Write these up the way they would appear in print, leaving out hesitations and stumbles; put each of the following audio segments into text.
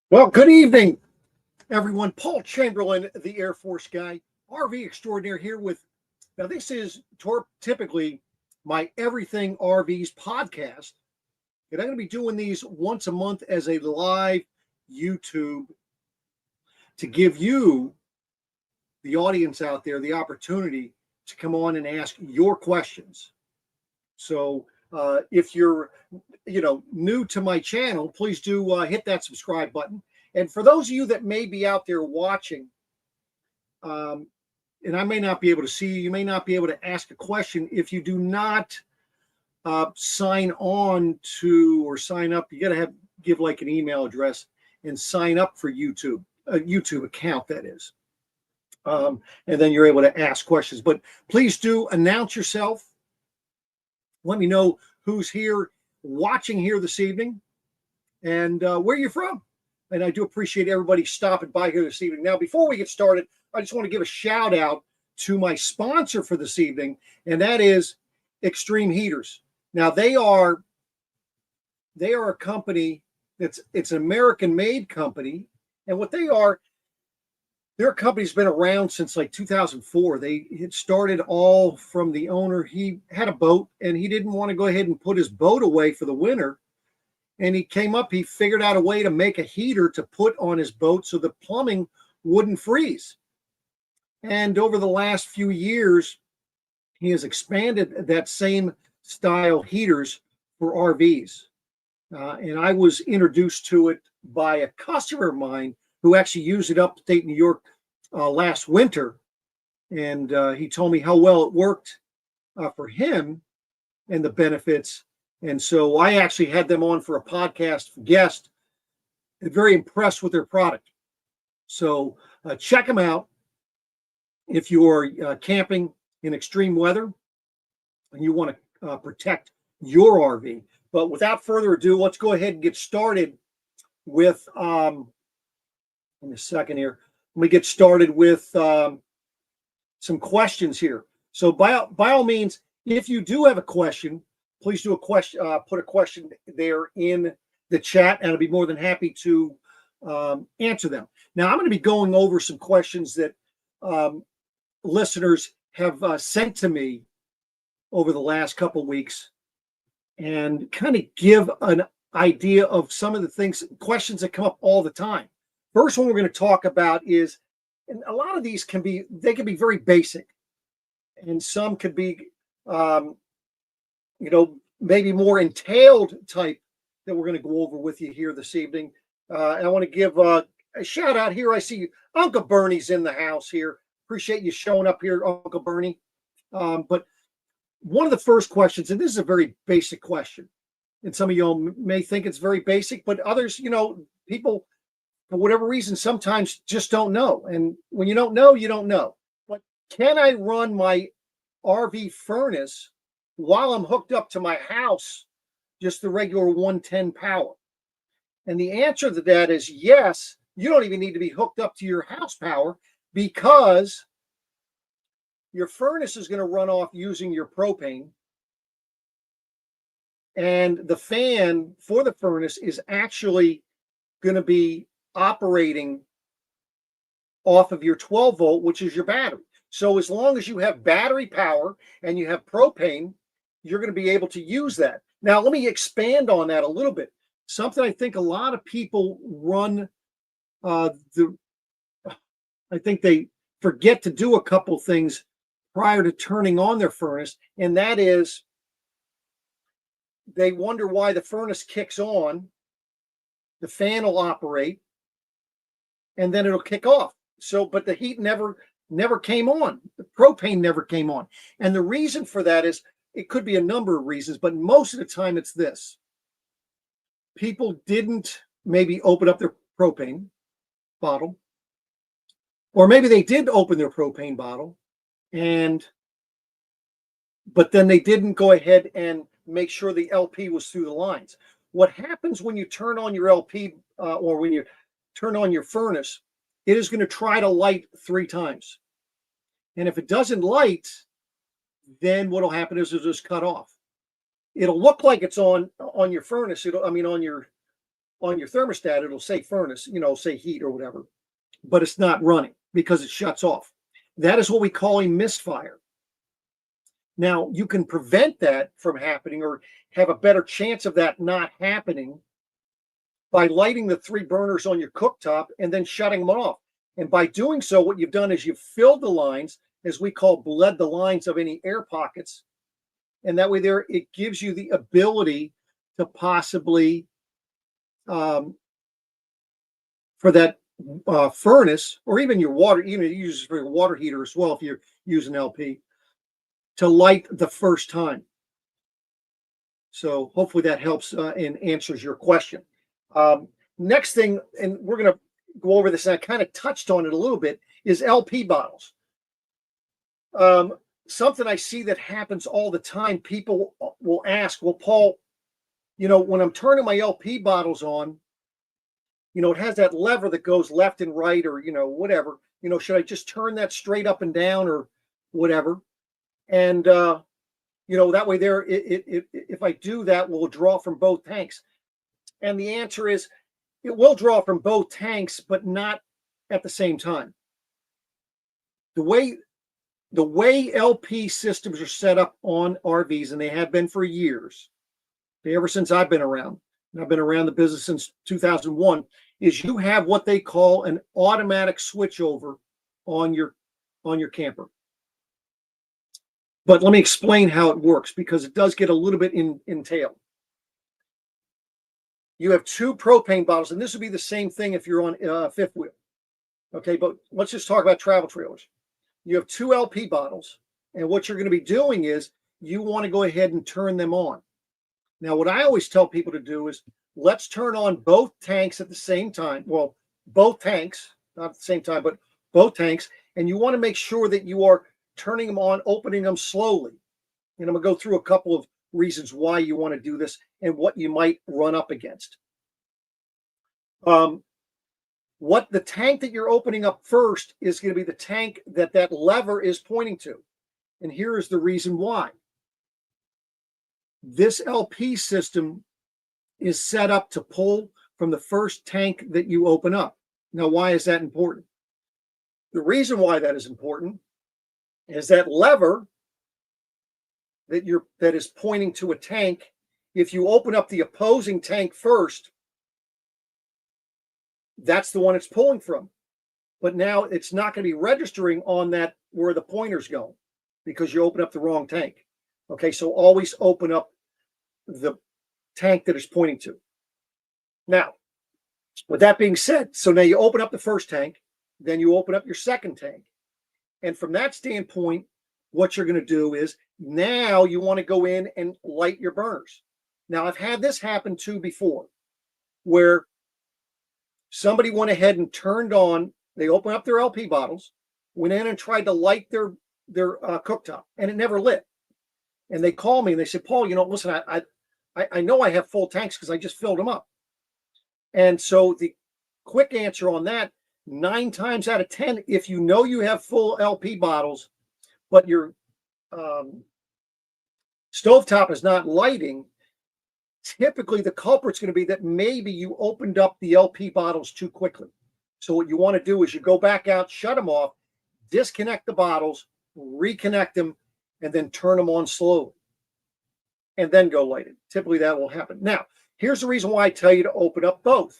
Well, good evening, everyone. Paul Chamberlain, the Air Force guy, RV extraordinaire here with. Now, this is typically my Everything RVs podcast, and I'm going to be doing these once a month as a live YouTube to give you, the audience out there, the opportunity to come on and ask your questions. So, if you're new to my channel, please do hit that subscribe button. And for those of you that may be out there watching, and I may not be able to see you, you may not be able to ask a question if you do not sign on to or sign up. You got to give like an email address and sign up for YouTube, a YouTube account, that is. And then you're able to ask questions. But please do announce yourself. Let me know who's here watching here this evening and where you're from. And I do appreciate everybody stopping by here this evening. Now, before we get started, I just want to give a shout out to my sponsor for this evening, and that is Extreme Heaters. Now, they are a company it's an American-made company, and what they are, their company's been around since like 2004. They had started all from the owner. He had a boat, and he didn't want to go ahead and put his boat away for the winter. And he figured out a way to make a heater to put on his boat so the plumbing wouldn't freeze. And over the last few years, he has expanded that same style heaters for RVs. And I was introduced to it by a customer of mine who actually used it upstate New York last winter. And he told me how well it worked for him and the benefits. And so I actually had them on for a podcast guest. And very impressed with their product. So check them out if you're camping in extreme weather and you want to protect your RV. But without further ado, let's go ahead and get started with, in a second here, let me get started with some questions here. So by all means, if you do have a question, please do put a question there in the chat, and I'll be more than happy to answer them. Now, I'm going to be going over some questions that listeners have sent to me over the last couple of weeks, and kind of give an idea of some of the questions that come up all the time. First one we're going to talk about is, and a lot of these can be very basic, and some could be maybe more entailed type that we're going to go over with you here this evening. I want to give a shout out here. I see Uncle Bernie's in the house here. Appreciate you showing up here, Uncle Bernie. But one of the first questions, and this is a very basic question, and some of y'all may think it's very basic, but others, people, for whatever reason, sometimes just don't know. And when you don't know, you don't know. But can I run my RV furnace while I'm hooked up to my house, just the regular 110 power? And the answer to that is yes. You don't even need to be hooked up to your house power, because your furnace is going to run off using your propane. And the fan for the furnace is actually going to be operating off of your 12 volt, which is your battery. So as long as you have battery power and you have propane, you're going to be able to use that. Now, let me expand on that a little bit. Something I think a lot of people run, I think they forget to do a couple things prior to turning on their furnace, and that is they wonder why the furnace kicks on, the fan will operate, and then it'll kick off. So, but the heat never came on. The propane never came on. And the reason for that is, it could be a number of reasons, but most of the time it's this. People didn't maybe open up their propane bottle, or maybe they did open their propane bottle, but then they didn't go ahead and make sure the LP was through the lines. What happens when you turn on your LP or when you turn on your furnace, it is going to try to light 3 times. And if it doesn't light, then what will happen is it'll just cut off. It'll look like it's on your furnace. On your on your thermostat, it'll say furnace, say heat or whatever, but it's not running because it shuts off. That is what we call a misfire. Now, you can prevent that from happening or have a better chance of that not happening by lighting the 3 burners on your cooktop and then shutting them off. And by doing so, what you've done is you've filled the lines, as we call bled the lines of any air pockets. And that way there, it gives you the ability to possibly, for that furnace, or even your water, even if you use it for your water heater as well, if you're using LP, to light the first time. So hopefully that helps and answers your question. Next thing, and we're going to go over this, and I kind of touched on it a little bit, is LP bottles. Something I see that happens all the time, people will ask, well, Paul, when I'm turning my LP bottles on, it has that lever that goes left and right, or, whatever, should I just turn that straight up and down or whatever? And, that way there, if I do that, will draw from both tanks. And the answer is, it will draw from both tanks, but not at the same time. The way LP systems are set up on RVs, and they have been for years, ever since I've been around, and I've been around the business since 2001, is you have what they call an automatic switchover on your camper. But let me explain how it works, because it does get a little bit entailed. You have 2 propane bottles, and this would be the same thing if you're on fifth wheel. Okay, but let's just talk about travel trailers. You have 2 LP bottles, and what you're going to be doing is you want to go ahead and turn them on. Now, what I always tell people to do is, let's turn on both tanks at the same time. Well, both tanks, not at the same time, but both tanks. And you want to make sure that you are turning them on, opening them slowly. And I'm going to go through a couple of reasons why you want to do this and what you might run up against. What the tank that you're opening up first is going to be the tank that lever is pointing to. And here is the reason why. This LP system is set up to pull from the first tank that you open up. Now, why is that important? The reason why that is important is that lever that is pointing to a tank. If you open up the opposing tank first, that's the one it's pulling from. But now it's not going to be registering on that where the pointer's going, because you open up the wrong tank. Okay, so always open up the tank that it's pointing to. Now, with that being said, so now you open up the first tank, then you open up your second tank. And from that standpoint, what you're going to do is now you want to go in and light your burners. Now, I've had this happen too before, where somebody went ahead and turned on, they opened up their LP bottles, went in and tried to light their cooktop, and it never lit. And they called me and they said, Paul, listen, I know I have full tanks because I just filled them up. And so the quick answer on that, 9 times out of 10, if you know you have full LP bottles, but your stovetop is not lighting, typically the culprit's going to be that maybe you opened up the LP bottles too quickly. So what you want to do is you go back out, shut them off, disconnect the bottles, reconnect them, and then turn them on slowly, and then go light it. Typically that will happen. Now, here's the reason why I tell you to open up both.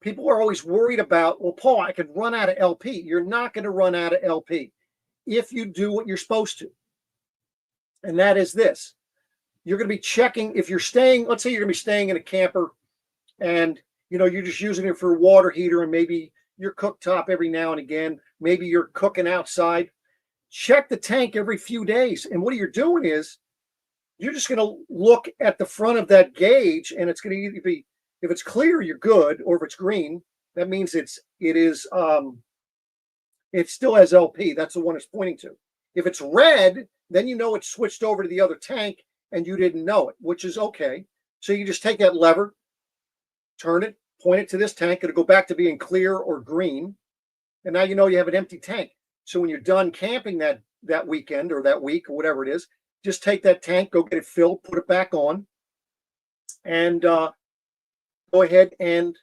People are always worried about, well, Paul, I could run out of LP. You're not going to run out of LP if you do what you're supposed to. And that is this. You're going to be checking, if you're staying, let's say you're going to be staying in a camper and, you're just using it for a water heater and maybe your cooktop every now and again, maybe you're cooking outside. Check the tank every few days. And what you're doing is you're just going to look at the front of that gauge, and it's going to either be, if it's clear, you're good, or if it's green, that means it still has LP. That's the one it's pointing to. If it's red, then you know it's switched over to the other tank and you didn't know it, which is okay. So you just take that lever, turn it, point it to this tank. It'll go back to being clear or green. And now you know you have an empty tank. So when you're done camping that weekend or that week or whatever it is, just take that tank, go get it filled, put it back on, and go ahead and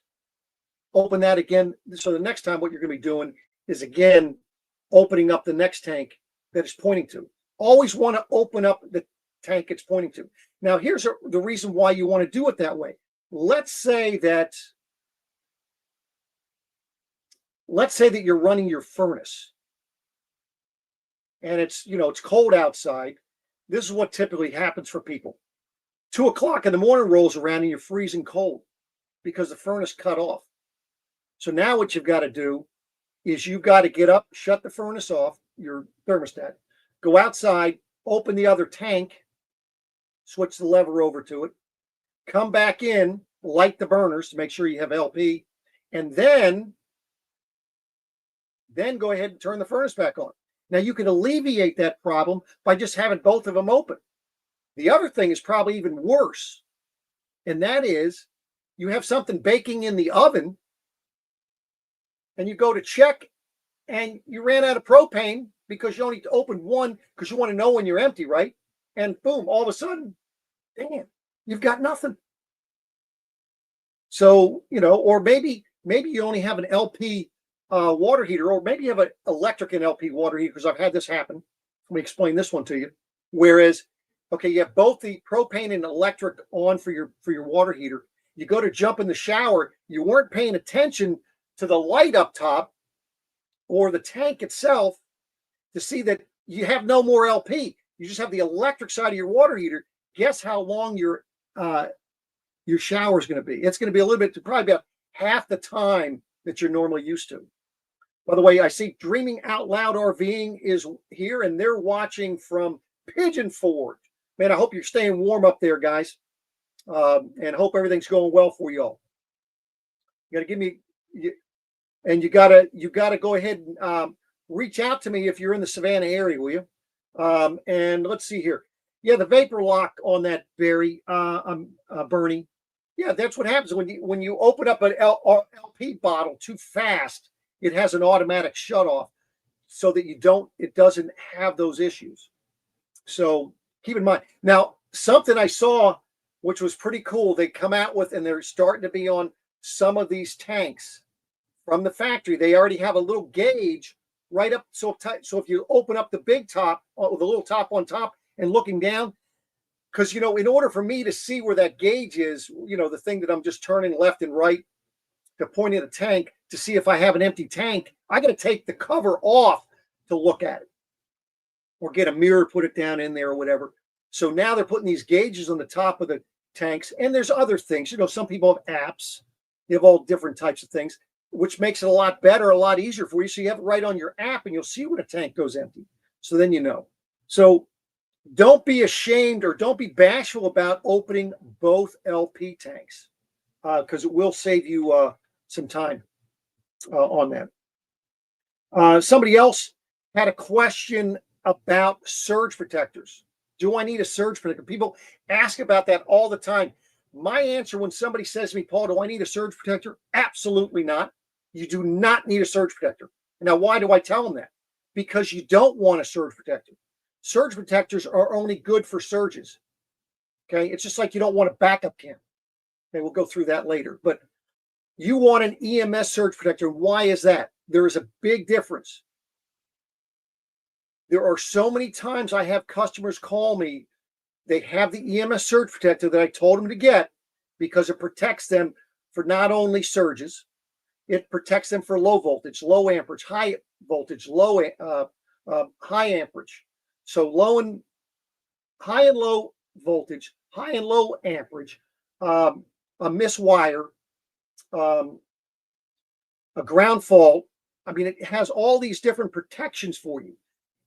open that again. So the next time what you're going to be doing is, again, opening up the next tank that it's pointing to. Always want to open up the tank it's pointing to. Now, here's the reason why you want to do it that way. Let's say that you're running your furnace and it's cold outside. This is what typically happens for people. 2 o'clock in the morning rolls around and you're freezing cold because the furnace cut off. So now what you've got to do is you've got to get up, shut the furnace off, your thermostat, go outside, open the other tank, switch the lever over to it, come back in, light the burners to make sure you have LP, and then go ahead and turn the furnace back on. Now, you can alleviate that problem by just having both of them open. The other thing is probably even worse, and that is you have something baking in the oven, and you go to check, and you ran out of propane because you only opened one because you want to know when you're empty, right? And boom, all of a sudden, damn, you've got nothing. So, or maybe you only have an LP water heater, or maybe you have an electric and LP water heater, because I've had this happen. Let me explain this one to you. Whereas, okay, you have both the propane and electric on for your water heater. You go to jump in the shower, you weren't paying attention to the light up top or the tank itself to see that you have no more LP. You just have the electric side of your water heater. Guess how long your shower is going to be? It's going to be a little bit, probably about half the time that you're normally used to. By the way, I see Dreaming Out Loud RVing is here, and they're watching from Pigeon Forge. Man, I hope you're staying warm up there, guys, and hope everything's going well for you all. You got to give me, and you gotta go ahead and reach out to me if you're in the Savannah area, will you? And let's see here. Yeah, the vapor lock on that Bernie. Yeah, that's what happens when you open up an LP bottle too fast. It has an automatic shut off, so that it doesn't have those issues. So keep in mind. Now, something I saw, which was pretty cool, they come out with, and they're starting to be on some of these tanks from the factory. They already have a little gauge right up. So if you open up the big top, with a little top on top and looking down, because, in order for me to see where that gauge is, the thing that I'm just turning left and right to point at the tank to see if I have an empty tank, I got to take the cover off to look at it, or get a mirror, put it down in there or whatever. So now they're putting these gauges on the top of the tanks, and there's other things. Some people have apps. They have all different types of things, which makes it a lot better, a lot easier for you. So you have it right on your app, and you'll see when a tank goes empty. So then you know. So don't be ashamed, or don't be bashful about opening both LP tanks, because it will save you some time on that. Somebody else had a question about surge protectors. Do I need a surge protector? People ask about that all the time. My answer when somebody says to me, Paul, do I need a surge protector? Absolutely not. You do not need a surge protector. Now, why do I tell them that? Because you don't want a surge protector. Surge protectors are only good for surges. Okay, it's just like you don't want a backup cam. Okay, we'll go through that later. But you want an EMS surge protector. Why is that? There is a big difference. There are so many times I have customers call me. They have the EMS surge protector that I told them to get because it protects them for not only surges, it protects them for low voltage, low amperage, high voltage, high amperage. So high and low voltage, high and low amperage, a miswire, a ground fault. I mean, it has all these different protections for you.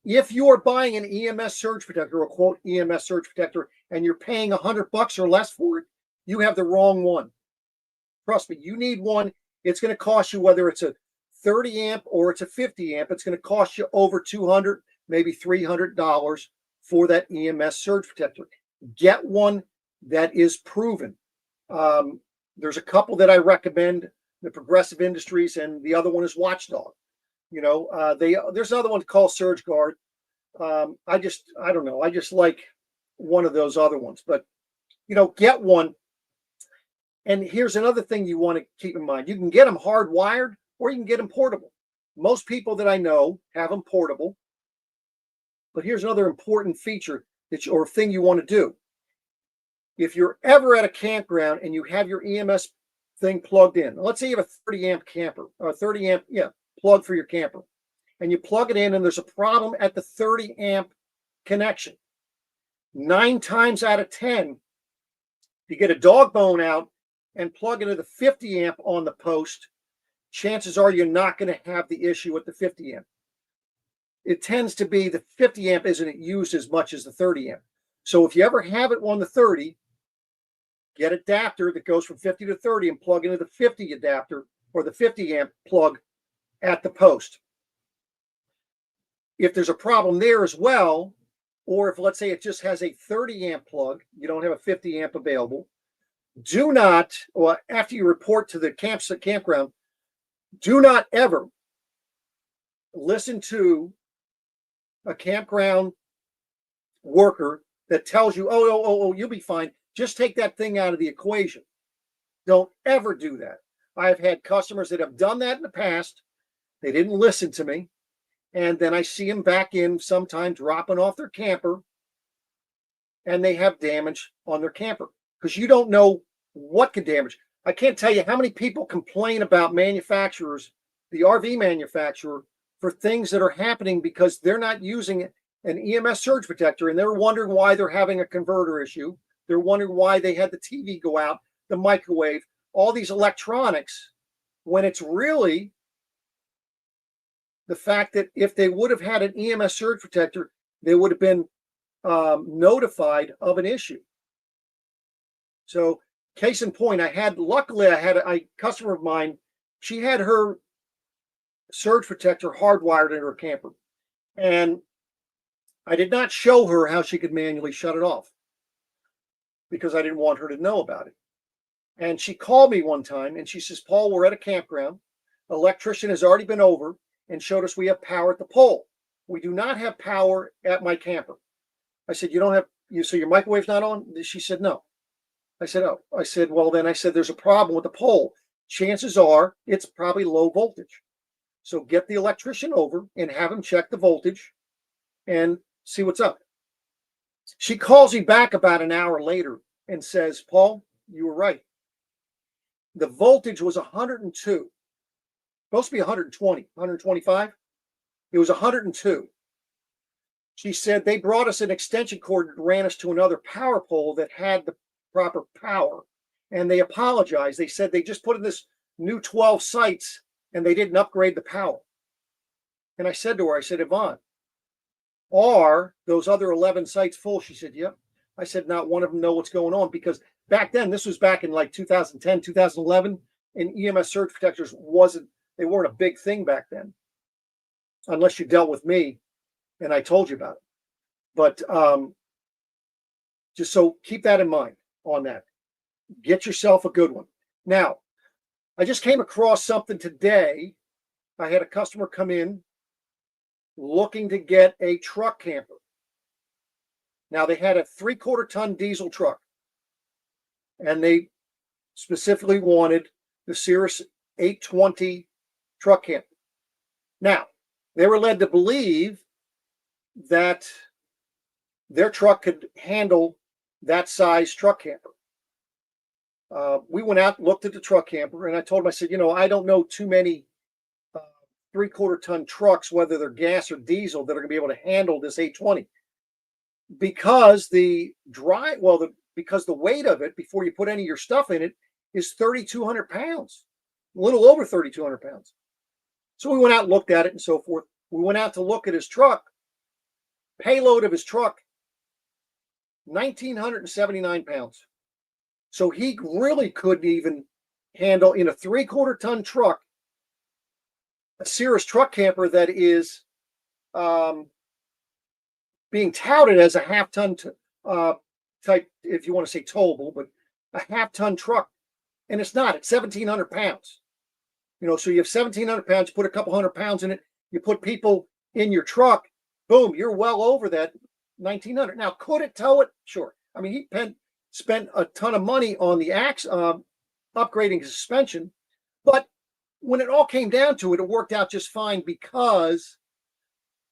If you are buying an EMS surge protector, or quote EMS surge protector, and you're paying $100 or less for it, you have the wrong one. Trust me, you need one. It's going to cost you, whether it's a 30 amp or it's a 50 amp, it's going to cost you over $200, maybe $300 for that EMS surge protector. Get one that is proven. There's a couple that I recommend, the Progressive Industries, and the other one is Watchdog. There's another one called Surge Guard. I don't know. I just like one of those other ones, but get one. And here's another thing you want to keep in mind. You can get them hardwired or you can get them portable. Most people that I know have them portable. But here's another important feature or thing you want to do. If you're ever at a campground and you have your EMS thing plugged in, let's say you have a 30 amp camper or a 30 amp plug for your camper, and you plug it in and there's a problem at the 30 amp connection. 9 times out of 10, you get a dog bone out and plug into the 50 amp on the post, chances are you're not going to have the issue with the 50 amp. It tends to be the 50 amp isn't used as much as the 30 amp. So if you ever have it on the 30, get an adapter that goes from 50 to 30 and plug into the 50 adapter or the 50 amp plug at the post. If there's a problem there as well, or if let's say it just has a 30 amp plug, you don't have a 50 amp available, do not, or after you report to the campground, do not ever listen to a campground worker that tells you, oh, you'll be fine. Just take that thing out of the equation. Don't ever do that. I've had customers that have done that in the past. They didn't listen to me. And then I see them back in sometimes dropping off their camper and they have damage on their camper because you don't know what can damage. I can't tell you how many people complain about manufacturers, the RV manufacturer, for things that are happening because they're not using an EMS surge protector and they're wondering why they're having a converter issue. They're wondering why they had the TV go out, the microwave, all these electronics, when it's really the fact that if they would have had an EMS surge protector, they would have been notified of an issue. So case in point, luckily I had a customer of mine, she had her surge protector hardwired into her camper. And I did not show her how she could manually shut it off because I didn't want her to know about it. And she called me one time and she says, Paul, we're at a campground. The electrician has already been over and showed us we have power at the pole. We do not have power at my camper. I said, so your microwave's not on? She said, no. I said, oh. I said, well, then I said, there's a problem with the pole. Chances are it's probably low voltage. So get the electrician over and have him check the voltage and see what's up. She calls me back about an hour later and says, Paul, you were right. The voltage was 102. Supposed to be 120, 125. It was 102. She said they brought us an extension cord that ran us to another power pole that had the proper power. And they apologized. They said they just put in this new 12 sites and they didn't upgrade the power. And I said to her, I said, Yvonne, are those other 11 sites full? She said, yep. I said, not one of them know what's going on, because back then, this was back in like 2010, 2011, and EMS surge protectors they weren't a big thing back then, unless you dealt with me and I told you about it. But just so keep that in mind on that. Get yourself a good one. Now, I just came across something today. I had a customer come in looking to get a truck camper. Now, they had a 3/4 ton diesel truck, and they specifically wanted the Cirrus 820 truck camper. Now, they were led to believe that their truck could handle that size truck camper. We went out and looked at the truck camper, and I told him, I said, I don't know too many 3/4 ton trucks, whether they're gas or diesel, that are going to be able to handle this 820. Because because the weight of it before you put any of your stuff in it is 3,200 pounds, a little over 3,200 pounds. So we went out and looked at it and so forth. We went out to look at his truck. Payload of his truck, 1,979 pounds. So he really couldn't even handle, in a 3/4 ton truck, a Cirrus truck camper that is being touted as a half-ton type, if you want to say towable, but a half-ton truck. And it's not. It's 1,700 pounds. So you have 1,700 pounds, you put a couple hundred pounds in it, you put people in your truck, boom, you're well over that 1,900. Now, could it tow it? Sure. I mean, he spent a ton of money on the upgrading his suspension. But when it all came down to it, it worked out just fine, because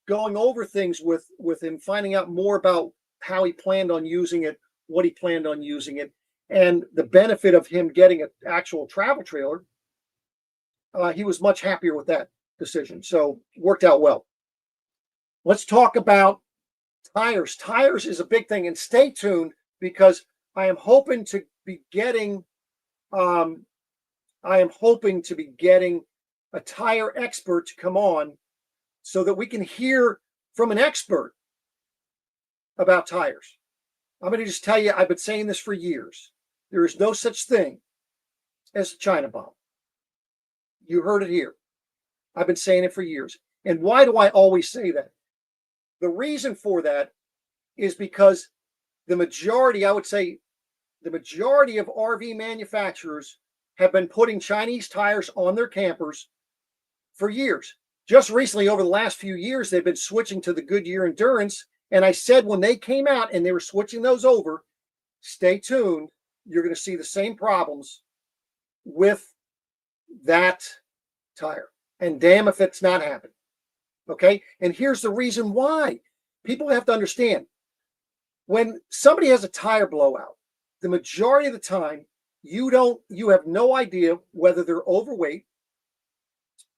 going over things with him, finding out more about how he planned on using it, what he planned on using it, and the benefit of him getting an actual travel trailer, he was much happier with that decision. So worked out well. Let's talk about tires. Tires is a big thing, and stay tuned, because I am hoping to be getting a tire expert to come on so that we can hear from an expert about tires. I'm going to just tell you, I've been saying this for years. There is no such thing as a China bomb. You heard it here. I've been saying it for years. And why do I always say that? The reason for that is because the majority, I would say, the majority of RV manufacturers have been putting Chinese tires on their campers for years. Just recently, over the last few years, they've been switching to the Goodyear Endurance. And I said when they came out and they were switching those over, stay tuned, you're going to see the same problems with that tire. And damn if it's not happening. Okay? And here's the reason why. People have to understand, when somebody has a tire blowout, the majority of the time, you have no idea whether they're overweight,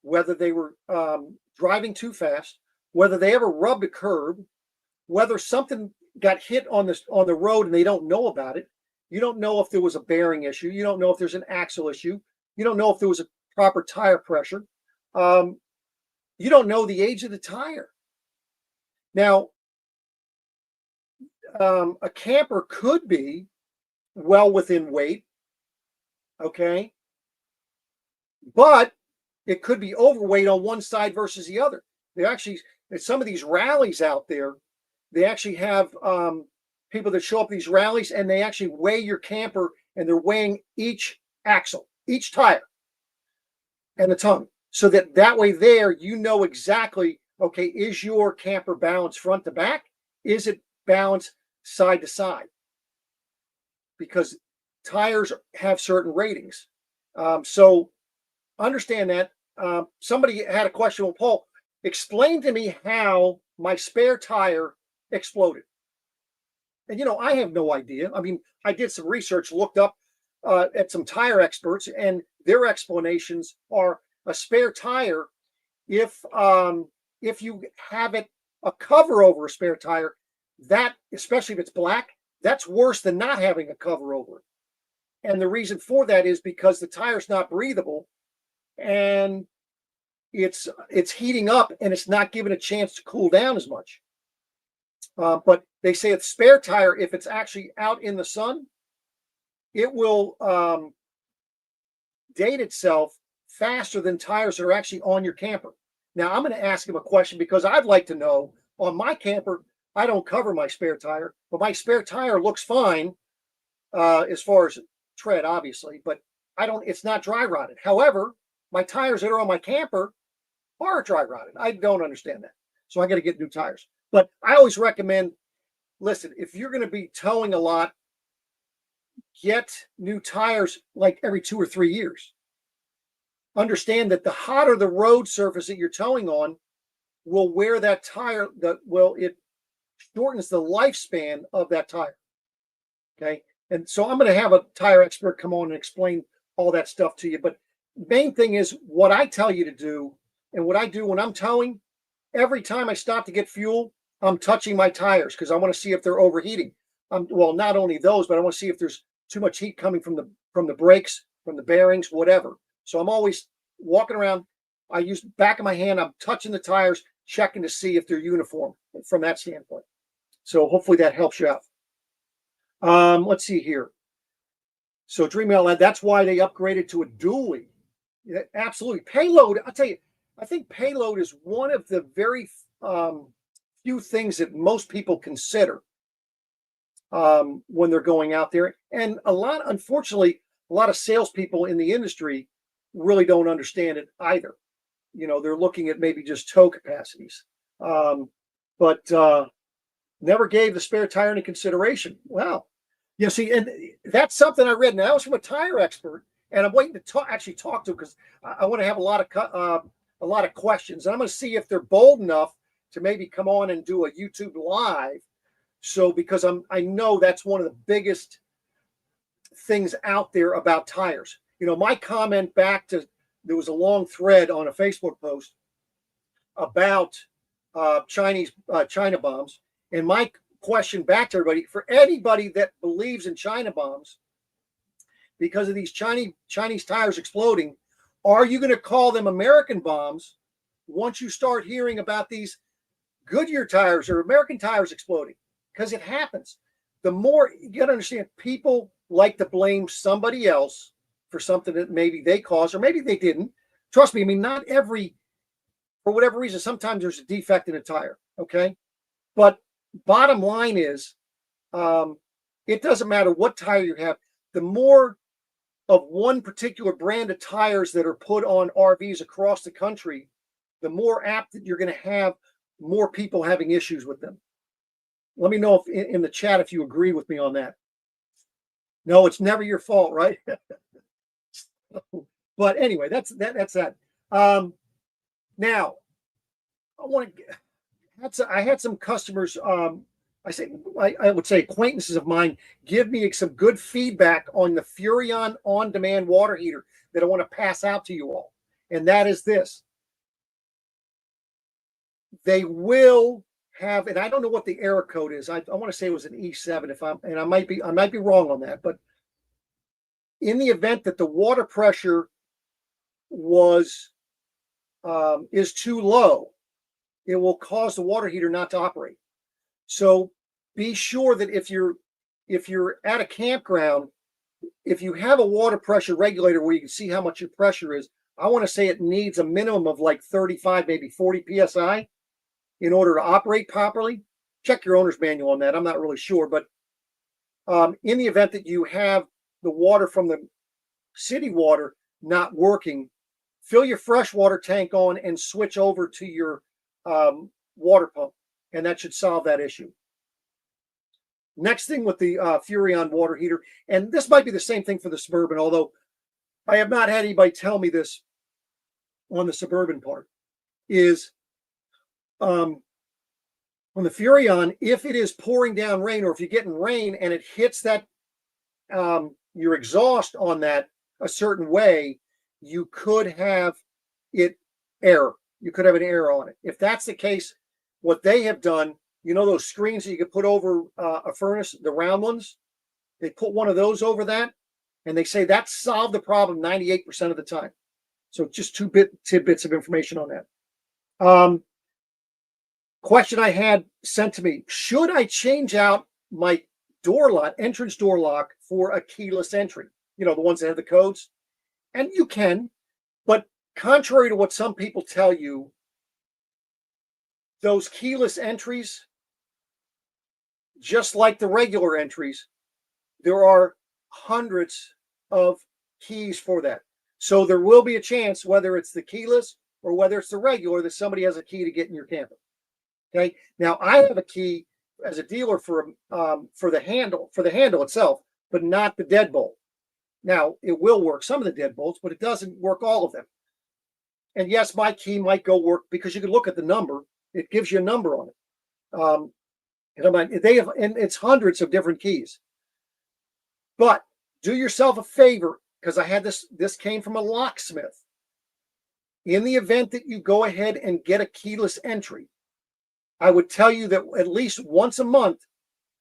whether they were driving too fast, whether they ever rubbed a curb, whether something got hit on the road and they don't know about it. You don't know if there was a bearing issue. You don't know if there's an axle issue. You don't know if there was a proper tire pressure. You don't know the age of the tire. Now, a camper could be well within weight, okay? But it could be overweight on one side versus the other. They actually, some of these rallies out there, they actually have people that show up these rallies, and they actually weigh your camper, and they're weighing each axle, each tire, and the tongue. So that way there, you know exactly, okay, is your camper balanced front to back? Is it balanced side to side? Because tires have certain ratings. So understand that. Somebody had a question, well, Paul, explain to me how my spare tire exploded. And, I have no idea. I mean, I did some research, looked up at some tire experts, and their explanations are a spare tire, if you have a cover over a spare tire, that, especially if it's black, that's worse than not having a cover over it. And the reason for that is because the tire's not breathable, and it's heating up, and it's not given a chance to cool down as much. But they say a spare tire, if it's actually out in the sun, it will date itself faster than tires that are actually on your camper. Now, I'm going to ask him a question, because I'd like to know, on my camper, I don't cover my spare tire, but my spare tire looks fine as far as tread, obviously, but it's not dry rotted. However, my tires that are on my camper are dry rotted. I don't understand that. So I got to get new tires. But I always recommend, listen, if you're going to be towing a lot, get new tires like every 2 or 3 years. Understand that the hotter the road surface that you're towing on will wear that tire, it shortens the lifespan of that tire. Okay. And so I'm going to have a tire expert come on and explain all that stuff to you. But main thing is what I tell you to do, and what I do when I'm towing, every time I stop to get fuel, I'm touching my tires, because I want to see if they're overheating. Well, not only those, but I want to see if there's too much heat coming from the brakes, from the bearings, whatever. So I'm always walking around. I use the back of my hand. I'm touching the tires, checking to see if they're uniform from that standpoint. So hopefully that helps you out. Let's see here. So Dream, that's why they upgraded to a dually. Yeah, absolutely. Payload, I'll tell you, I think payload is one of the very few things that most people consider when they're going out there. And unfortunately, a lot of salespeople in the industry really don't understand it either. They're looking at maybe just tow capacities, but never gave the spare tire any consideration. Wow. See, and that's something I read. Now, that was from a tire expert, and I'm waiting to actually talk to them because I want to have a lot of questions. And I'm going to see if they're bold enough to maybe come on and do a YouTube live. So because I know that's one of the biggest things out there about tires. You know, my comment back to, there was a long thread on a Facebook post about China bombs, and my question back to everybody, for anybody that believes in China bombs because of these Chinese tires exploding, are you going to call them American bombs once you start hearing about these Goodyear tires or American tires exploding? Because it happens. The more you got to understand, people like to blame somebody else for something that maybe they caused or maybe they didn't. Trust me, I mean, not every, for whatever reason, sometimes there's a defect in a tire, okay? But bottom line is, it doesn't matter what tire you have. The more of one particular brand of tires that are put on RVs across the country, the more apt that you're going to have more people having issues with them. Let me know if in the chat if you agree with me on that. No, it's never your fault, right? But anyway, that's that. Now, I had some customers. I would say acquaintances of mine give me some good feedback on the Furrion on-demand water heater that I want to pass out to you all, and that is this: they will have, and I don't know what the error code is. I want to say it was an E7. And I might be wrong on that, but in the event that the water pressure is too low, it will cause the water heater not to operate. So be sure that if you're at a campground, if you have a water pressure regulator where you can see how much your pressure is, I want to say it needs a minimum of like 35, maybe 40 psi in order to operate properly. Check your owner's manual on that. I'm not really sure, but in the event that you have the water from the city water not working, fill your freshwater tank on and switch over to your water pump, and that should solve that issue. Next thing with the Furrion water heater, and this might be the same thing for the Suburban, although I have not had anybody tell me this on the Suburban part, is on the Furrion, if it is pouring down rain, or if you're getting rain and it hits that your exhaust on that a certain way, you could have error. You could have an error on it. If that's the case, what they have done, you know, those screens that you could put over a furnace, the round ones, they put one of those over that, and they say that solved the problem 98% of the time. So just two tidbits of information on that. Question I had sent to me: should I change out my entrance door lock for a keyless entry? You know, the ones that have the codes. And you can, but contrary to what some people tell you, those keyless entries, just like the regular entries, there are hundreds of keys for that. So there will be a chance, whether it's the keyless or whether it's the regular, that somebody has a key to get in your camper. Okay. Now I have a key as a dealer for the handle itself, but not the deadbolt. Now it will work some of the deadbolts, but it doesn't work all of them. And yes, my key might go work because you can look at the number. It gives you a number on it. And it's hundreds of different keys. But do yourself a favor, because I had this came from a locksmith. In the event that you go ahead and get a keyless entry, I would tell you that at least once a month,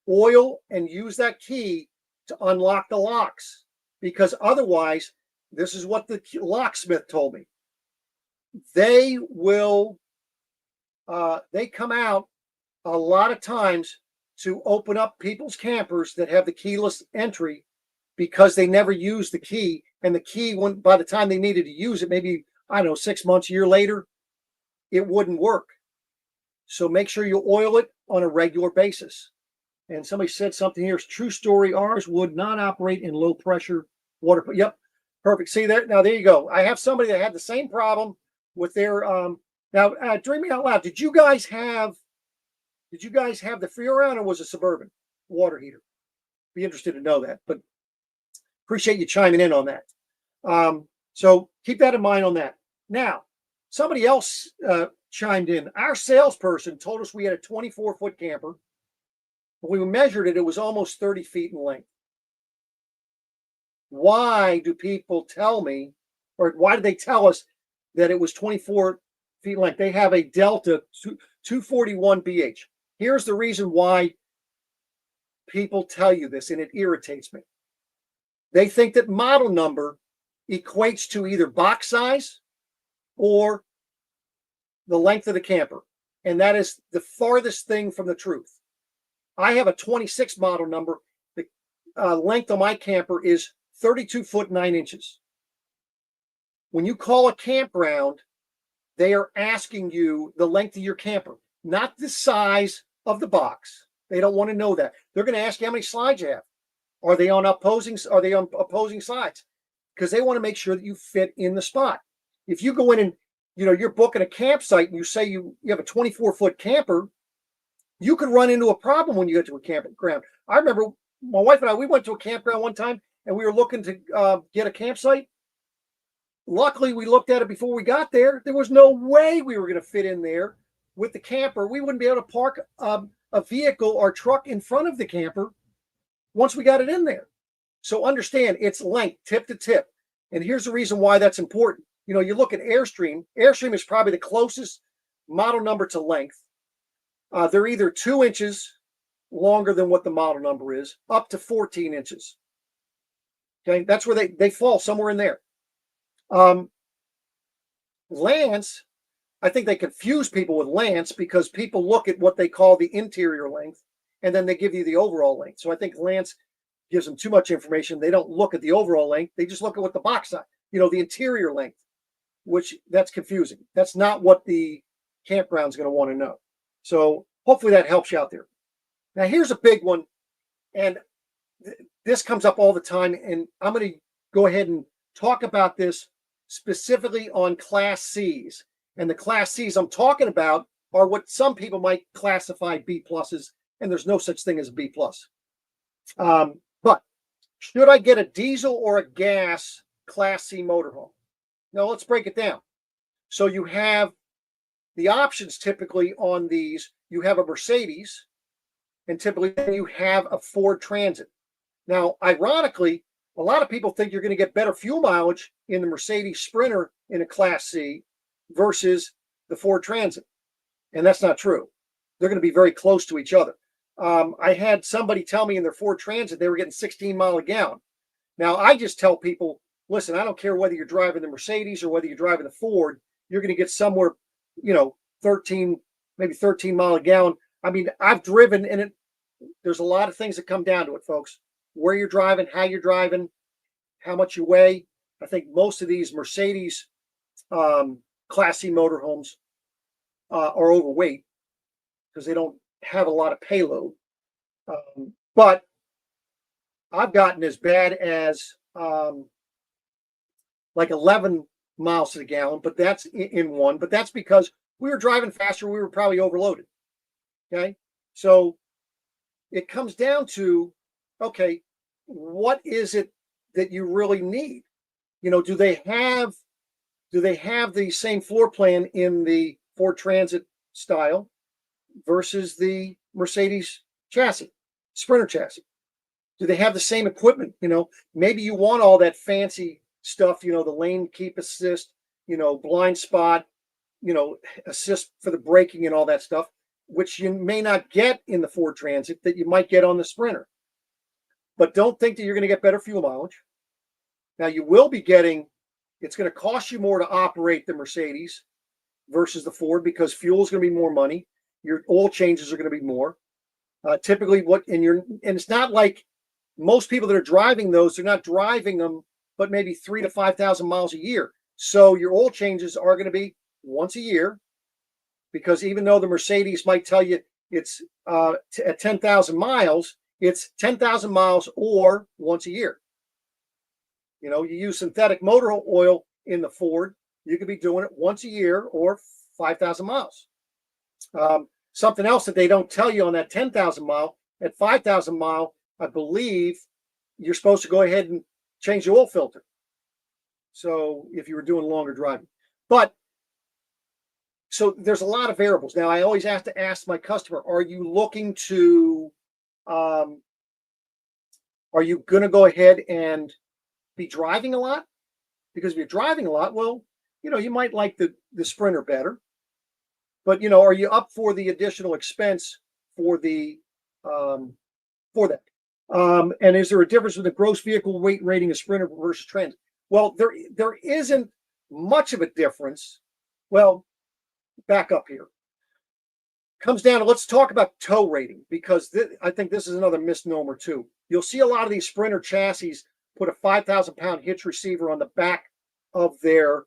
oil and use that key to unlock the locks, because otherwise, this is what the locksmith told me. They come out a lot of times to open up people's campers that have the keyless entry because they never use the key, and the key, by the time they needed to use it, maybe, I don't know, 6 months, a year later, it wouldn't work. So make sure you oil it on a regular basis. And somebody said something here. It's true story. Ours would not operate in low pressure water. Yep, perfect. See there? Now there you go. I have somebody that had the same problem with their. Now, dreaming out loud. Did you guys have the Furrion, or was it Suburban water heater? Be interested to know that. But appreciate you chiming in on that. So keep that in mind on that. Now, somebody else chimed in. Our salesperson told us we had a 24-foot camper. When we measured it, it was almost 30 feet in length. Why do people tell me, or why did they tell us that it was 24 feet in length? They have a Delta 241 BH. Here's the reason why people tell you this, and it irritates me. They think that model number equates to either box size or the length of the camper. And that is the farthest thing from the truth. I have a 26 model number. The length of my camper is 32 foot 9 inches. When you call a campground, they are asking you the length of your camper, not the size of the box. They don't want to know that. They're going to ask you how many slides you have. Are they on opposing sides? Because they want to make sure that you fit in the spot. If you go in and you're booking a campsite and you say you have a 24-foot camper, you could run into a problem when you get to a campground. I remember my wife and I, we went to a campground one time and we were looking to get a campsite. Luckily, we looked at it before we got there. There was no way we were going to fit in there with the camper. We wouldn't be able to park a vehicle or truck in front of the camper once we got it in there. So understand, it's length, tip to tip. And here's the reason why that's important. You look at Airstream. Airstream is probably the closest model number to length. They're either 2 inches longer than what the model number is, up to 14 inches. Okay, that's where they fall, somewhere in there. Lance, I think they confuse people with Lance because people look at what they call the interior length and then they give you the overall length. So I think Lance gives them too much information. They don't look at the overall length. They just look at what the box size, the interior length, which that's confusing. That's not what the campground's going to want to know. So hopefully that helps you out there. Now here's a big one, and this comes up all the time, and I'm going to go ahead and talk about this specifically on Class C's. And the Class C's I'm talking about are what some people might classify B pluses, and there's no such thing as a B plus. But should I get a diesel or a gas Class C motorhome? Now let's break it down. So you have the options typically on these. You have a Mercedes, and typically you have a Ford Transit. Now, ironically, a lot of people think you're going to get better fuel mileage in the Mercedes Sprinter in a Class C versus the Ford Transit. And that's not true. They're going to be very close to each other. I had somebody tell me in their Ford Transit they were getting 16 miles a gallon. Now, I just tell people, listen, I don't care whether you're driving the Mercedes or whether you're driving the Ford, you're going to get somewhere, 13, maybe 13 miles a gallon. I mean, I've driven, and there's a lot of things that come down to it, folks. Where you're driving, how you're driving, how much you weigh. I think most of these Mercedes Class C motorhomes are overweight because they don't have a lot of payload. But I've gotten as bad as like 11 miles to the gallon, but that's in one. But that's because we were driving faster. We were probably overloaded. Okay. So it comes down to, okay, what is it that you really need? Do they have the same floor plan in the Ford Transit style versus the Mercedes chassis, Sprinter chassis? Do they have the same equipment? Maybe you want all that fancy stuff, the lane keep assist, blind spot, assist for the braking and all that stuff, which you may not get in the Ford Transit that you might get on the Sprinter. But don't think that you're going to get better fuel mileage. Now, you will be getting, it's going to cost you more to operate the Mercedes versus the Ford because fuel is going to be more money. Your oil changes are going to be more. Typically, and it's not like most people that are driving those, they're not driving them, but maybe 3,000 to 5,000 miles a year. So your oil changes are going to be once a year, because even though the Mercedes might tell you it's at 10,000 miles, it's 10,000 miles or once a year. You use synthetic motor oil in the Ford, you could be doing it once a year or 5,000 miles. Something else that they don't tell you on that 10,000 mile, at 5,000 mile, I believe you're supposed to go ahead and change the oil filter. So if you were doing longer driving, but so there's a lot of variables. Now I always have to ask my customer, are you looking to, are you going to go ahead and be driving a lot? Because if you're driving a lot, well, you might like the Sprinter better, but are you up for the additional expense for the for that? And is there a difference with the gross vehicle weight rating of Sprinter versus Transit? Well, there isn't much of a difference. Well, back up here. Comes down to, let's talk about tow rating, because I think this is another misnomer too. You'll see a lot of these Sprinter chassis put a 5,000-pound hitch receiver on the back of their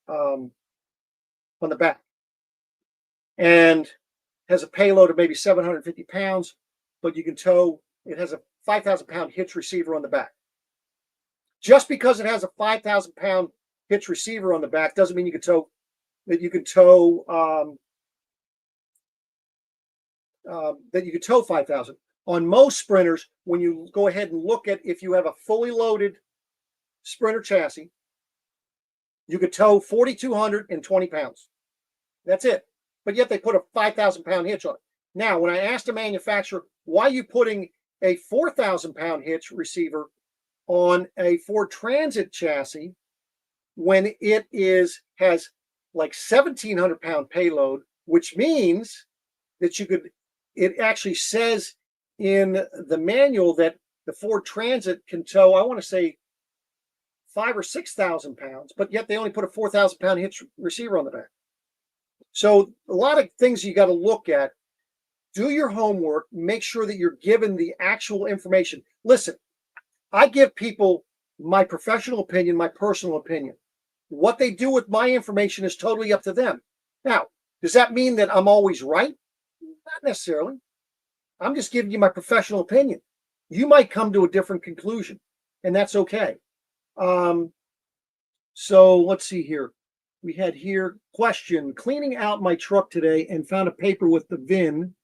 on the back, and has a payload of maybe 750 pounds, but you can tow. It has a 5,000-pound hitch receiver on the back. Just because it has a 5,000-pound hitch receiver on the back doesn't mean you can tow. That you can tow 5,000. On most Sprinters, when you go ahead and look at, if you have a fully loaded Sprinter chassis, you could tow 4,220 pounds. That's it. But yet they put a 5,000-pound hitch on it. Now, when I asked the manufacturer, why are you putting a 4,000-pound hitch receiver on a Ford Transit chassis when it has like 1,700-pound payload, which means that it actually says in the manual that the Ford Transit can tow, I want to say 5,000 or 6,000 pounds, but yet they only put a 4,000-pound hitch receiver on the back. So a lot of things you got to look at. Do your homework, make sure that you're given the actual information. Listen, I give people my professional opinion, my personal opinion. What they do with my information is totally up to them. Now, does that mean that I'm always right? Not necessarily. I'm just giving you my professional opinion. You might come to a different conclusion, and that's okay. So let's see here. We had here, question, cleaning out my truck today and found a paper with the VIN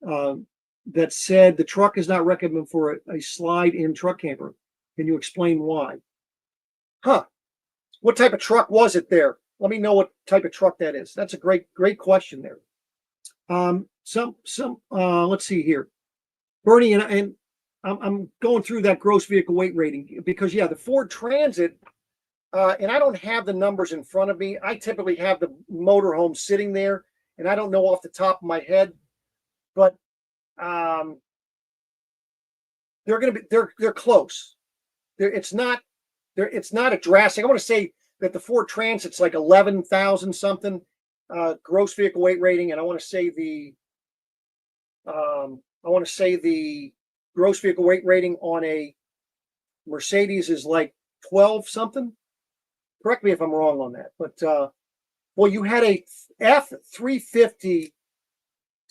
that said the truck is not recommended for a slide-in truck camper. Can you explain why? Huh. What type of truck was it there? Let me know what type of truck that is. That's a great question there. Let's see here. Bernie, and I'm going through that gross vehicle weight rating because, yeah, the Ford Transit, and I don't have the numbers in front of me. I typically have the motorhome sitting there, and I don't know off the top of my head, but they're close. It's not a drastic. I want to say that the Ford Transit's like 11,000 something gross vehicle weight rating, and I want to say the gross vehicle weight rating on a Mercedes is like 12 something. Correct me if I'm wrong on that, but well, you had a F350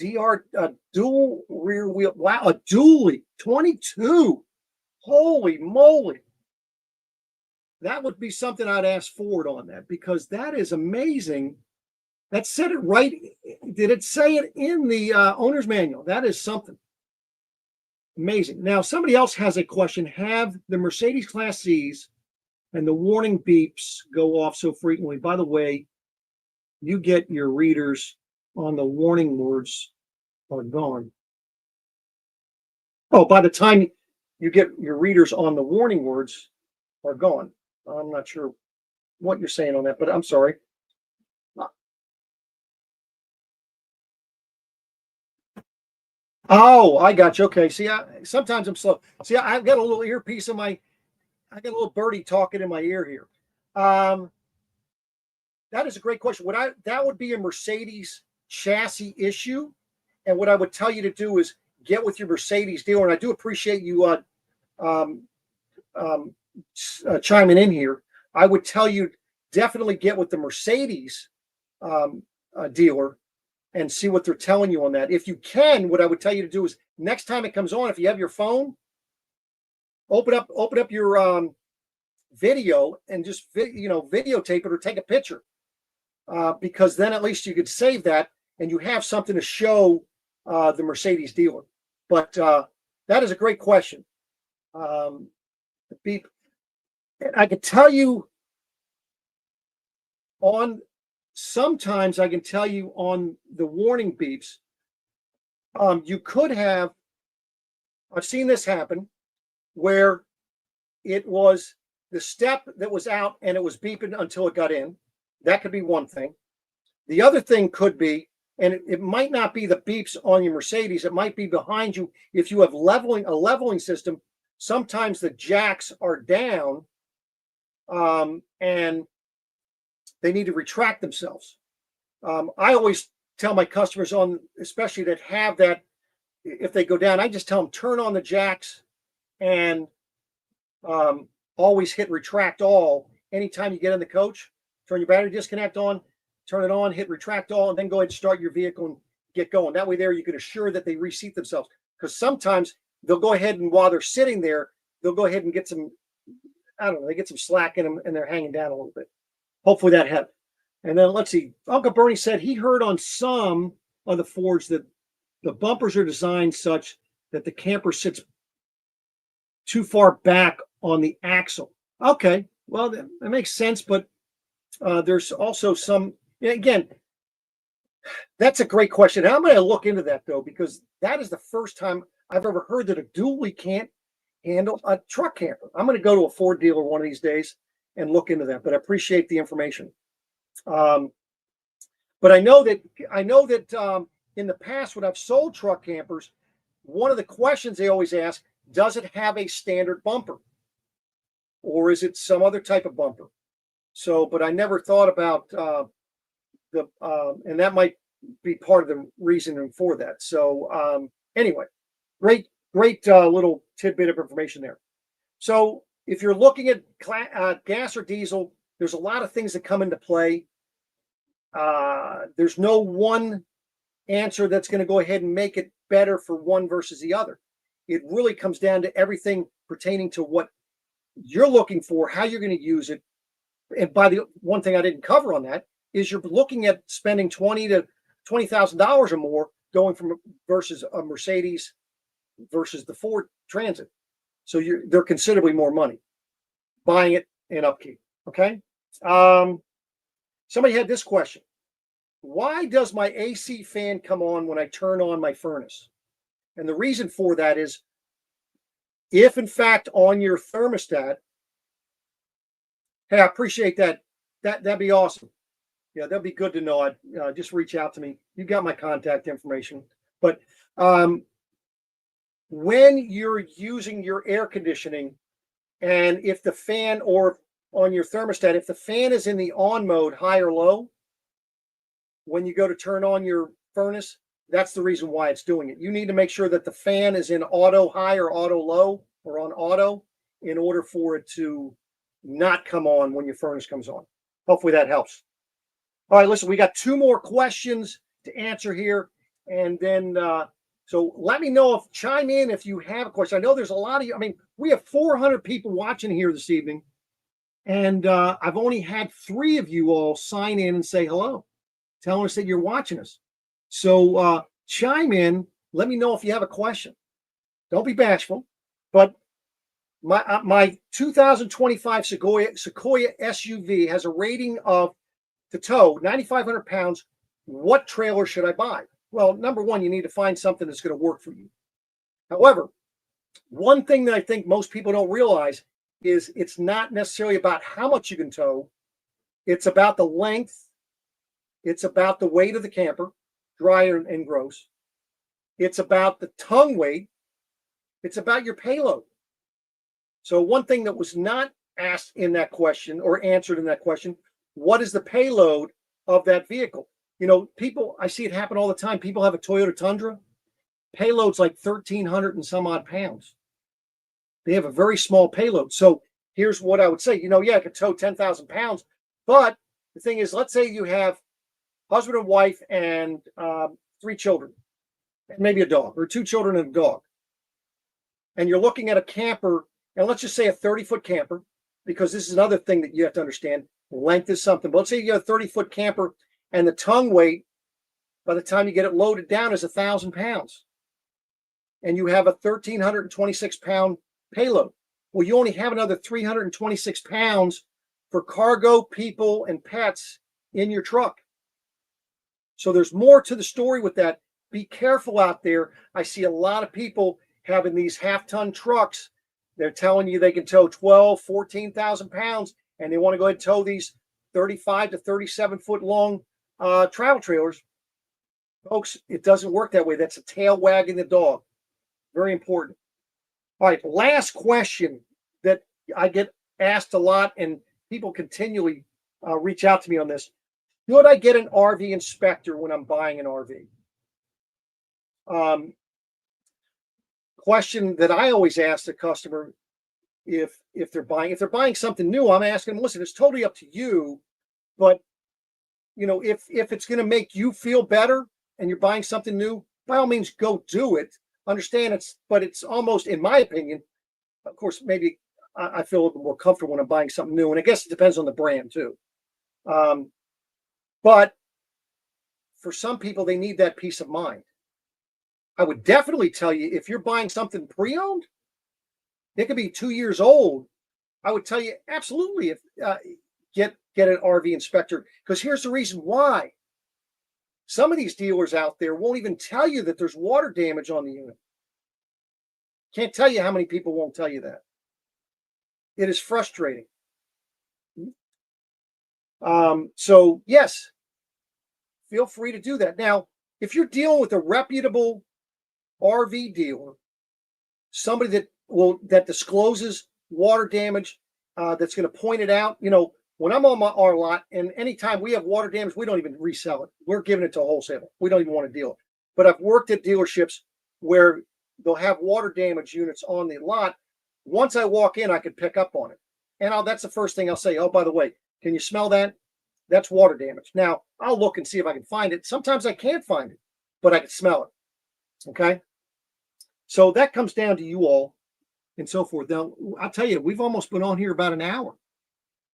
DR dual rear wheel. Wow, a dually 22. Holy moly. That would be something I'd ask Ford on that, because that is amazing. That said it right. Did it say it in the owner's manual? That is something amazing. Now, somebody else has a question. Have the Mercedes Class Cs and the warning beeps go off so frequently? By the way, you get your readers on the warning words are gone. Oh, by the time you get your readers on the warning words are gone. I'm not sure what you're saying on that, but I'm sorry. Oh, I got you. Okay. See, sometimes I'm slow. See, I've got a little earpiece in I got a little birdie talking in my ear here. That is a great question. That would be a Mercedes chassis issue. And what I would tell you to do is get with your Mercedes dealer. And I do appreciate you chiming in here. I would tell you definitely get with the Mercedes dealer and see what they're telling you on that. If you can, what I would tell you to do is next time it comes on, if you have your phone, open up your video and just videotape it or take a picture, because then at least you could save that and you have something to show the Mercedes dealer. But that is a great question. The beep. And I can tell you sometimes I can tell you on the warning beeps, you could have, I've seen this happen, where it was the step that was out and it was beeping until it got in. That could be one thing. The other thing could be, and it might not be the beeps on your Mercedes, it might be behind you. If you have a leveling system, sometimes the jacks are down and they need to retract themselves. I always tell my customers, especially that have that, if they go down, I just tell them turn on the jacks and always hit retract all. Anytime you get in the coach, turn your battery disconnect on, turn it on, hit retract all, and then go ahead and start your vehicle and get going. That way there you can assure that they reseat themselves, because sometimes they'll go ahead and while they're sitting there, they'll go ahead and get some, I don't know, they get some slack in them and they're hanging down a little bit. Hopefully that helped. And then let's see, Uncle Bernie said he heard on some of the Fords that the bumpers are designed such that the camper sits too far back on the axle. Okay, well, that makes sense, but there's also some, again, that's a great question. I'm going to look into that, though, because that is the first time I've ever heard that a dually can't handle a truck camper. I'm going to go to a Ford dealer one of these days and look into that, but I appreciate the information. But I know that in the past when I've sold truck campers, one of the questions they always ask, does it have a standard bumper? Or is it some other type of bumper? So, but I never thought about and that might be part of the reasoning for that. So anyway, great little tidbit of information there. So if you're looking at gas or diesel, there's a lot of things that come into play. There's no one answer that's going to go ahead and make it better for one versus the other. It really comes down to everything pertaining to what you're looking for, how you're going to use it. And by the one thing I didn't cover on that is you're looking at spending $20,000 or more going from versus a Mercedes versus the Ford Transit. So they're considerably more money buying it and upkeep. Okay. Somebody had this question. Why does my AC fan come on when I turn on my furnace? And the reason for that is if in fact on your thermostat, hey, I appreciate that. That'd be awesome. Yeah, that'd be good to know. I'd just reach out to me. You got my contact information. But when you're using your air conditioning, and if the fan or on your thermostat, if the fan is in the on mode, high or low, when you go to turn on your furnace, that's the reason why it's doing it. You need to make sure that the fan is in auto high or auto low or on auto in order for it to not come on when your furnace comes on. Hopefully that helps. All right, listen, we got two more questions to answer here. And then, so let me know chime in if you have a question. I know there's a lot of you. I mean, we have 400 people watching here this evening. And I've only had 3 of you all sign in and say hello, telling us that you're watching us. So chime in. Let me know if you have a question. Don't be bashful. But my 2025 Sequoia SUV has a rating of, to tow, 9,500 pounds. What trailer should I buy? Well, number one, you need to find something that's going to work for you. However, one thing that I think most people don't realize is it's not necessarily about how much you can tow. It's about the length. It's about the weight of the camper, dry and gross. It's about the tongue weight. It's about your payload. So one thing that was not asked in that question or answered in that question, what is the payload of that vehicle? You know, people, I see it happen all the time. People have a Toyota Tundra. Payload's like 1,300 and some odd pounds. They have a very small payload. So here's what I would say. You know, yeah, I could tow 10,000 pounds. But the thing is, let's say you have husband and wife and 3 children, and maybe a dog, or 2 children and a dog. And you're looking at a camper, and let's just say a 30-foot camper, because this is another thing that you have to understand. Length is something. But let's say you have a 30-foot camper, and the tongue weight, by the time you get it loaded down, is 1,000 pounds. And you have a 1,326 pound payload. Well, you only have another 326 pounds for cargo, people, and pets in your truck. So there's more to the story with that. Be careful out there. I see a lot of people having these half-ton trucks. They're telling you they can tow 12, 14,000 pounds, and they want to go ahead and tow these 35 to 37 foot long travel trailers. Folks, it doesn't work that way. That's a tail wagging the dog. Very important. All right, last question that I get asked a lot, and people continually reach out to me on this. Should I get an RV inspector when I'm buying an RV? Question that I always ask the customer if they're buying something new, I'm asking them, listen, it's totally up to you, but you know, if it's going to make you feel better and you're buying something new, by all means, go do it. Understand but it's almost, in my opinion, of course, maybe I feel a little more comfortable when I'm buying something new, and I guess it depends on the brand too. But for some people, they need that peace of mind. I would definitely tell you, if you're buying something pre-owned, it could be 2 years old. I would tell you absolutely, if get an RV inspector, because here's the reason why. Some of these dealers out there won't even tell you that there's water damage on the unit. Can't tell you how many people won't tell you that. It is frustrating. So yes, feel free to do that. Now, if you're dealing with a reputable RV dealer, somebody that discloses water damage, that's going to point it out. You know, when I'm on our lot, and anytime we have water damage, we don't even resell it. We're giving it to a wholesaler. We don't even want to deal it. But I've worked at dealerships where they'll have water damage units on the lot. Once I walk in, I can pick up on it. And that's the first thing I'll say. Oh, by the way, can you smell that? That's water damage. Now, I'll look and see if I can find it. Sometimes I can't find it, but I can smell it. Okay? So that comes down to you all and so forth. Now, I'll tell you, we've almost been on here about an hour.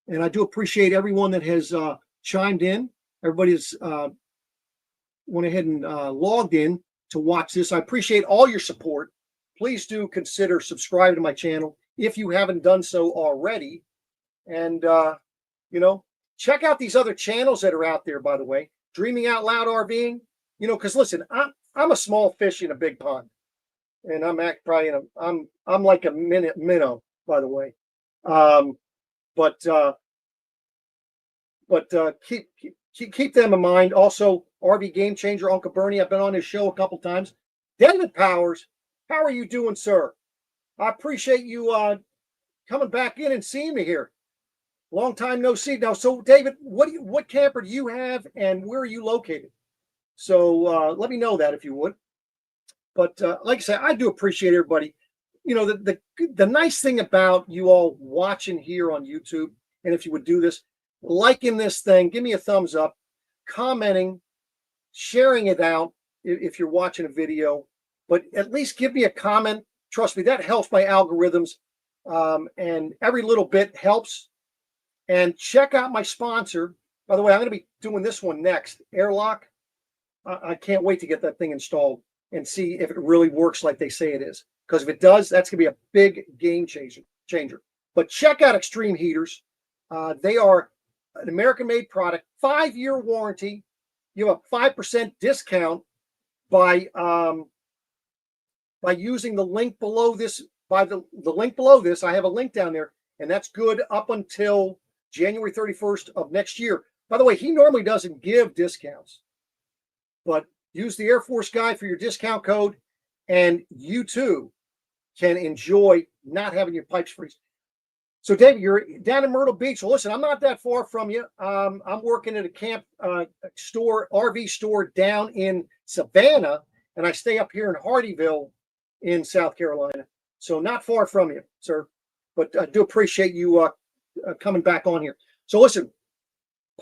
And I do appreciate everyone that has chimed in. Everybody's went ahead and logged in to watch this. I appreciate all your support. Please do consider subscribing to my channel if you haven't done so already. And, you know, check out these other channels that are out there, by the way. Dreaming Out Loud RVing. You know, because listen, I'm a small fish in a big pond. And I'm like a minnow, by the way. But keep them in mind. Also, RV Game Changer, Uncle Bernie. I've been on his show a couple times. David Powers, how are you doing, sir? I appreciate you coming back in and seeing me here. Long time no see. Now, so David, what camper do you have, and where are you located? So let me know that if you would. But like I said, I do appreciate everybody. You know, the nice thing about you all watching here on YouTube, and if you would do this, liking this thing, give me a thumbs up, commenting, sharing it out if you're watching a video, but at least give me a comment. Trust me, that helps my algorithms, and every little bit helps. And check out my sponsor. By the way, I'm going to be doing this one next, AirLock. I can't wait to get that thing installed and see if it really works like they say it is. Because if it does, that's going to be a big game changer. But check out Extreme Heaters. They are an American-made product, 5-year warranty. You have a 5% discount by using the link below this. By the link below this, I have a link down there, and that's good up until January 31st of next year. By the way, he normally doesn't give discounts, but use the Air Force guy for your discount code, and you too can enjoy not having your pipes freeze. So, David, you're down in Myrtle Beach. Well, listen, I'm not that far from you. I'm working at a camp store, RV store down in Savannah, and I stay up here in Hardyville in South Carolina. So not far from you, sir. But I do appreciate you coming back on here. So listen,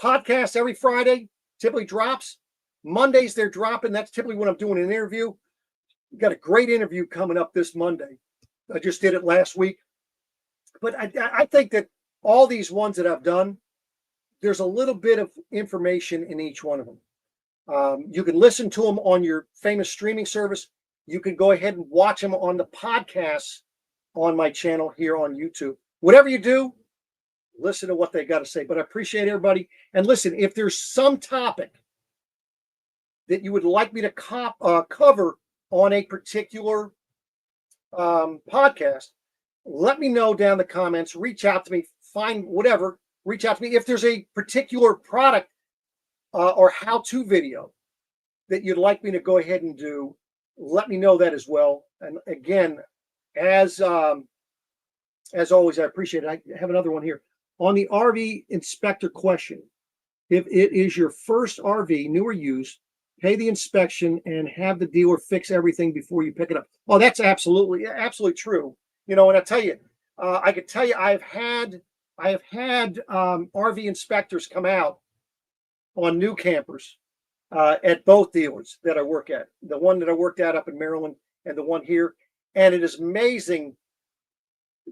podcast every Friday typically drops. Mondays they're dropping. That's typically when I'm doing an interview. We've got a great interview coming up this Monday. I just did it last week. But I think that all these ones that I've done, there's a little bit of information in each one of them. You can listen to them on your famous streaming service. You can go ahead and watch them on the podcasts on my channel here on YouTube. Whatever you do, listen to what they got to say. But I appreciate everybody. And listen, if there's some topic that you would like me to cover on a particular podcast, let me know down in the comments. Reach out to me. Find whatever. Reach out to me. If there's a particular product or how-to video that you'd like me to go ahead and do, let me know that as well. And again, as always, I appreciate it. I have another one here. On the RV inspector question, if it is your first RV, new or used, pay the inspection and have the dealer fix everything before you pick it up. Oh, that's absolutely true. You know, and I tell you, I could tell you, I have had RV inspectors come out on new campers at both dealers that I work at. The one that I worked at up in Maryland and the one here. And it is amazing.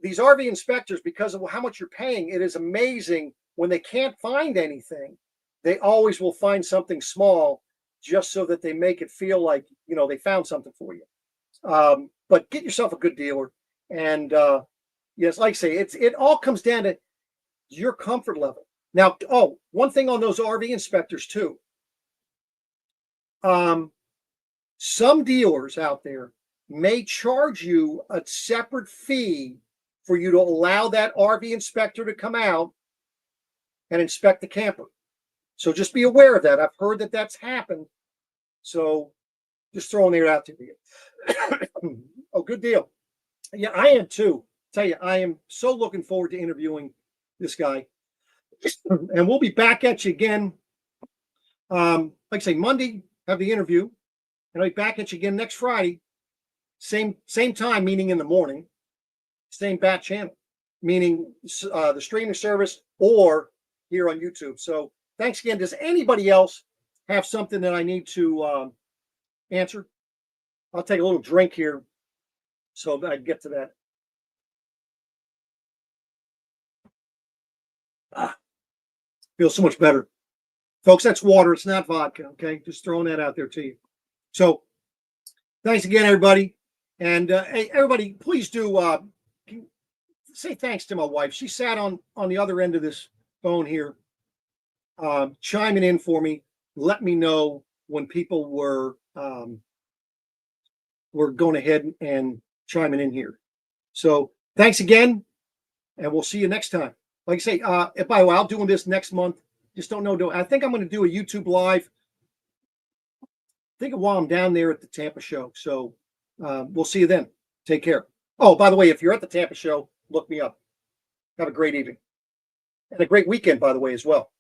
These RV inspectors, because of how much you're paying, it is amazing when they can't find anything. They always will find something small just so that they make it feel like, you know, they found something for you. But get yourself a good dealer. And yes, like I say, it all comes down to your comfort level. Now, one thing on those RV inspectors too. Some dealers out there may charge you a separate fee for you to allow that RV inspector to come out and inspect the camper. So just be aware of that. I've heard that that's happened. So just throwing it out to you. Oh, good deal. Yeah, I am too. Tell you, I am so looking forward to interviewing this guy. And we'll be back at you again. Like I say, Monday, have the interview. And I'll be back at you again next Friday. Same time, meaning in the morning. Same bat channel, meaning the streaming service or here on YouTube. So thanks again. Does anybody else have something that I need to answer? I'll take a little drink here so I get to that. Feels so much better. Folks, that's water. It's not vodka, okay? Just throwing that out there to you. So thanks again, everybody. And hey, everybody, please do say thanks to my wife. She sat on the other end of this phone here, chiming in for me. Let me know when people were going ahead and chiming in here. So thanks again, and we'll see you next time. Like I say, by the way, I'll do this next month. Just don't know. I think I'm going to do a YouTube live. I think while I'm down there at the Tampa show. So we'll see you then. Take care. Oh, by the way, if you're at the Tampa show, look me up. Have a great evening and a great weekend, by the way, as well.